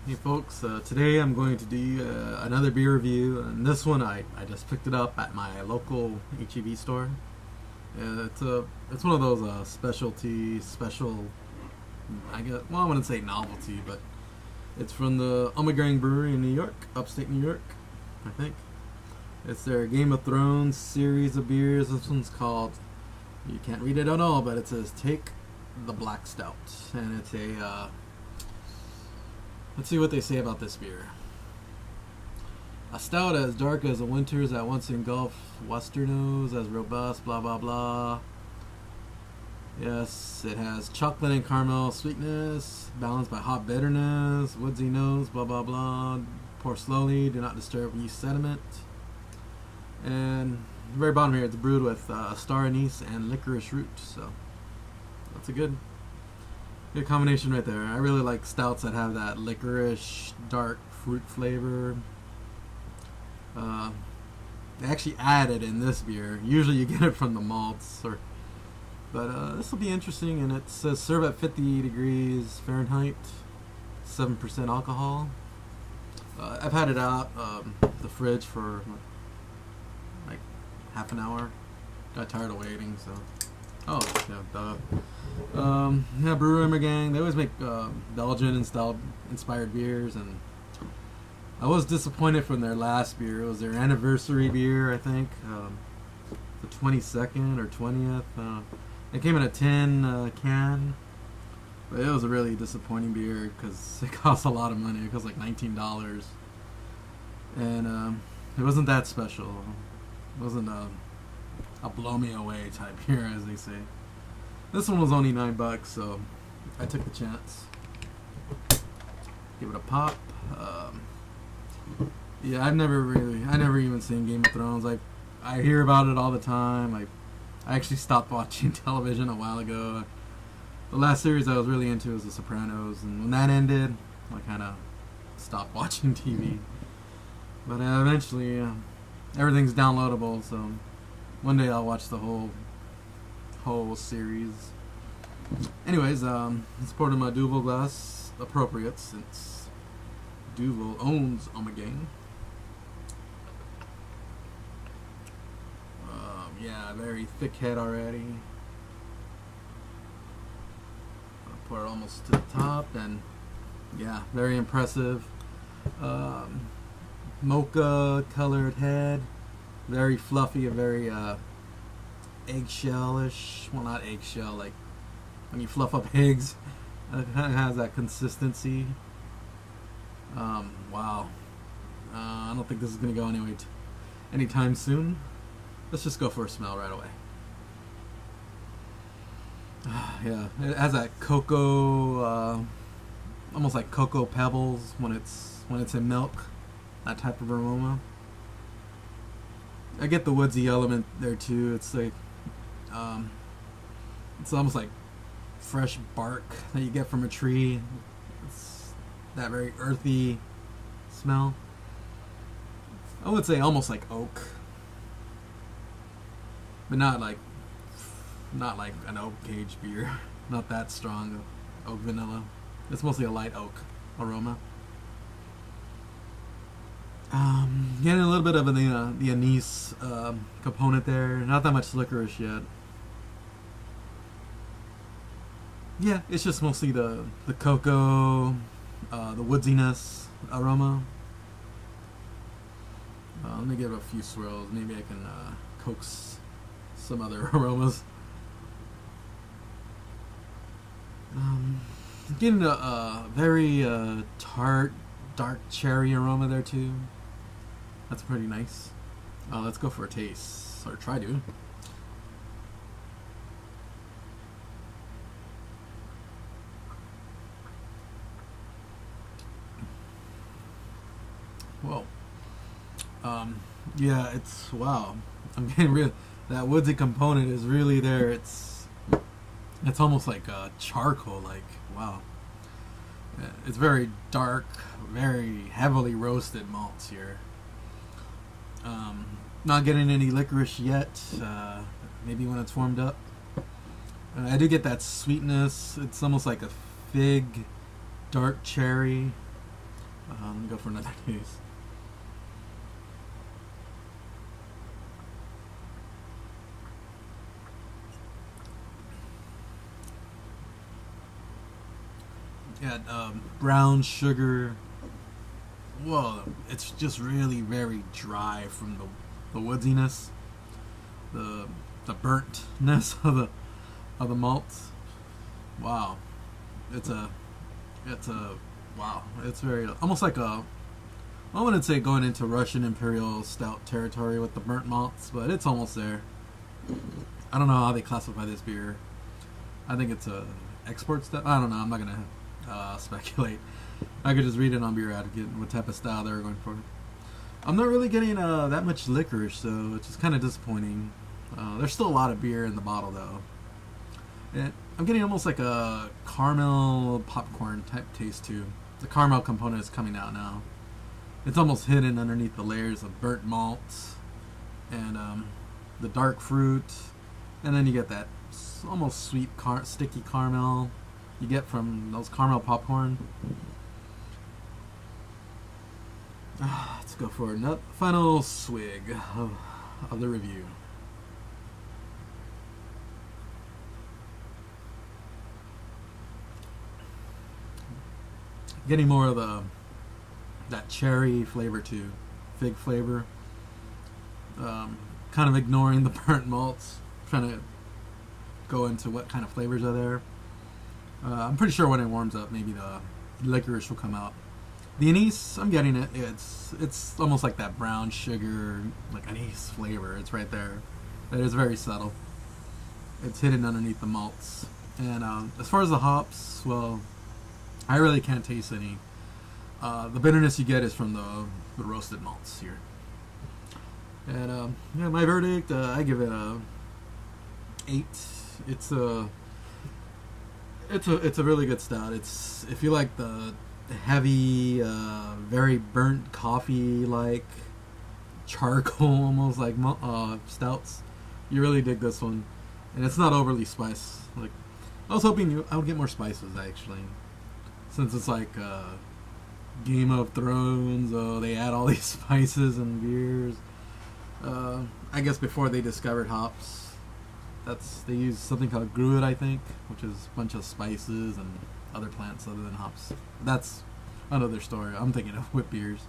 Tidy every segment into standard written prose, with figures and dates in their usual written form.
Hey folks, today I'm going to do another beer review, and this one I just picked it up at my local HEB store. And it's one of those special, I guess, well, I wouldn't say novelty, but it's from the Ommegang Brewery in New York, upstate New York, I think. It's their Game of Thrones series of beers. This one's called, you can't read it at all, but it says Take the Black Stout, and it's a let's see what they say about this beer. A stout as dark as the winters that once engulfed Westernos, as robust, blah blah blah. Yes, it has chocolate and caramel sweetness, balanced by hop bitterness, woodsy nose, blah blah blah. Pour slowly, do not disturb yeast sediment. And the very bottom here, it's brewed with star anise and licorice root, so that's a good combination right there. I really like stouts that have that licorice, dark fruit flavor. They actually add it in this beer. Usually you get it from the malts, but this will be interesting. And it says serve at 50 degrees Fahrenheit, 7% alcohol. I've had it out the fridge for like half an hour. Got tired of waiting, so. Oh, yeah, duh. Yeah, Brewery Ommegang. They always make Belgian and Stout inspired beers, and I was disappointed from their last beer. It was their anniversary beer, I think, the 22nd or 20th. It came in a tin can, but it was a really disappointing beer because it cost a lot of money. It cost like $19, and it wasn't that special. It wasn't a blow me away type beer, as they say. This one was only $9, so I took the chance. Give it a pop. Yeah, I never even seen Game of Thrones. I hear about it all the time. I actually stopped watching television a while ago. The last series I was really into was The Sopranos, and when that ended, I kind of stopped watching TV. But eventually, everything's downloadable, so one day I'll watch the whole series. Anyways, it's poured in my Duvel glass, appropriate since Duvel owns Ommegang. Yeah, very thick head already. I'll pour it almost to the top, and yeah, very impressive. Mocha colored head. Very fluffy, a very eggshell-ish. Well, not eggshell, like when you fluff up eggs. It kind of has that consistency. Wow. I don't think this is going to go anytime soon. Let's just go for a smell right away. Yeah, it has that cocoa, almost like cocoa pebbles when it's in milk. That type of aroma. I get the woodsy element there too. It's like, it's almost like fresh bark that you get from a tree. It's that very earthy smell. I would say almost like oak, but not like an oak cage beer. Not that strong of oak vanilla. It's mostly a light oak aroma. Getting a little bit of the anise component there. Not that much licorice yet. Yeah, it's just mostly the cocoa, the woodsiness aroma. Let me give it a few swirls. Maybe I can coax some other aromas. Getting a very tart, dark cherry aroma there too. That's pretty nice. Let's go for a taste, or try to. Whoa. Yeah, it's, wow. I'm getting real. That woodsy component is really there. It's almost like charcoal. Like, wow. It's very dark, very heavily roasted malts here. Not getting any licorice yet. Maybe when it's warmed up. I do get that sweetness. It's almost like a fig, dark cherry. Let me go for another taste. Yeah, brown sugar. Whoa, it's just really very dry from the woodiness, the burntness of the malts. Wow, it's a wow. It's very almost like a, I wouldn't say going into Russian Imperial Stout territory with the burnt malts, but it's almost there. I don't know how they classify this beer. I think it's a export stout. I don't know. I'm not gonna speculate. I could just read it on Beer Advocate what type of style they were going for. I'm not really getting that much licorice, so it's just kind of disappointing. There's still a lot of beer in the bottle, though. And I'm getting almost like a caramel popcorn type taste, too. The caramel component is coming out now. It's almost hidden underneath the layers of burnt malts and the dark fruit. And then you get that almost sweet, sticky caramel you get from those caramel popcorn. Let's go for a final swig of the review. Getting more of that cherry flavor too, fig flavor. Kind of ignoring the burnt malts, trying to go into what kind of flavors are there. I'm pretty sure when it warms up, maybe the licorice will come out. The anise, I'm getting it. It's almost like that brown sugar, like anise flavor. It's right there. It is very subtle. It's hidden underneath the malts. And as far as the hops, well, I really can't taste any. The bitterness you get is from the roasted malts here. And yeah, my verdict, I give it a 8. It's a really good stout. It's, if you like the heavy, very burnt coffee like charcoal almost like stouts, you really dig this one. And it's not overly spiced. Like, I was hoping I would get more spices actually, since it's like Game of Thrones. Oh, they add all these spices and beers. I guess before they discovered hops, they use something called gruit, I think, which is a bunch of spices and other plants other than hops. That's another story. I'm thinking of whip beers.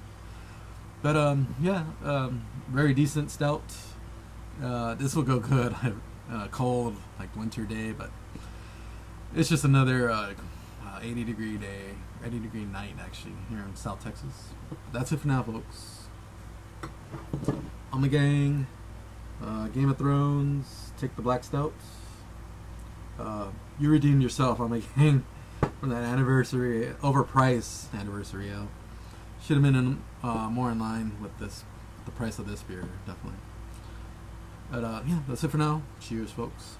But yeah, very decent stout. This will go good cold, like winter day, but it's just another 80-degree day, 80-degree night actually here in South Texas. That's it for now, folks. Ommegang, Game of Thrones, take the black stout. You redeemed yourself, Ommegang, from that anniversary, overpriced anniversary ale. Should have been more in line with the price of this beer, definitely. But yeah, that's it for now. Cheers, folks.